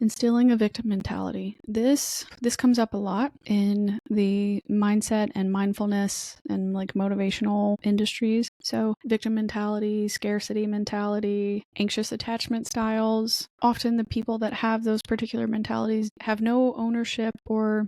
Instilling a victim mentality. This comes up a lot in the mindset and mindfulness and like motivational industries. So victim mentality, scarcity mentality, anxious attachment styles. Often the people that have those particular mentalities have no ownership or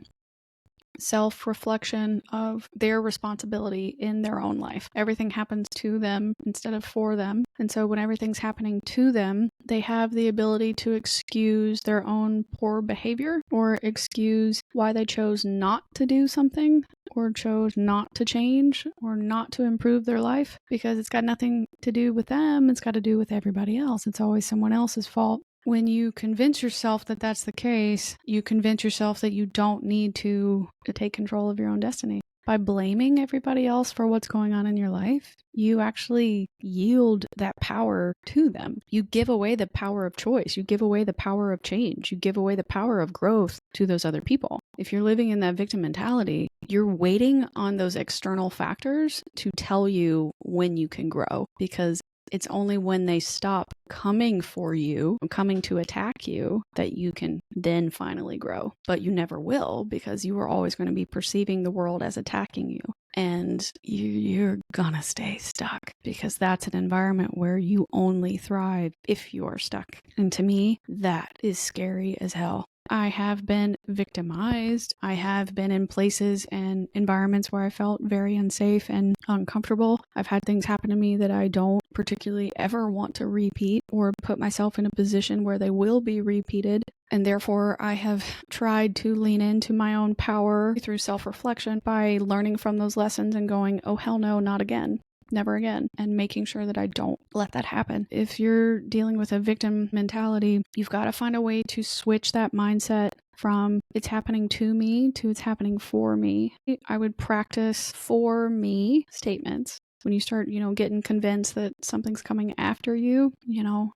self-reflection of their responsibility in their own life. Everything happens to them instead of for them. And so when everything's happening to them, they have the ability to excuse their own poor behavior or excuse why they chose not to do something or chose not to change or not to improve their life, because it's got nothing to do with them. It's got to do with everybody else. It's always someone else's fault. When you convince yourself that that's the case, you convince yourself that you don't need to take control of your own destiny. By blaming everybody else for what's going on in your life, you actually yield that power to them. You give away the power of choice. You give away the power of change. You give away the power of growth to those other people. If you're living in that victim mentality, you're waiting on those external factors to tell you when you can grow, because it's only when they stop coming for you, coming to attack you, that you can then finally grow. But you never will, because you are always going to be perceiving the world as attacking you. And you're gonna stay stuck, because that's an environment where you only thrive if you are stuck. And to me, that is scary as hell. I have been victimized. I have been in places and environments where I felt very unsafe and uncomfortable. I've had things happen to me that I don't particularly ever want to repeat or put myself in a position where they will be repeated. And therefore, I have tried to lean into my own power through self-reflection by learning from those lessons and going, oh, hell no, not again. Never again, and making sure that I don't let that happen. If you're dealing with a victim mentality, you've got to find a way to switch that mindset from it's happening to me to it's happening for me. I would practice for me statements. When you start, getting convinced that something's coming after you,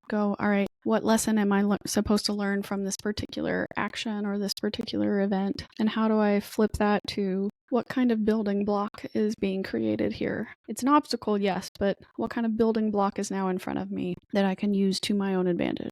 go, all right, what lesson am I supposed to learn from this particular action or this particular event? And how do I flip that to what kind of building block is being created here? It's an obstacle, yes, but what kind of building block is now in front of me that I can use to my own advantage?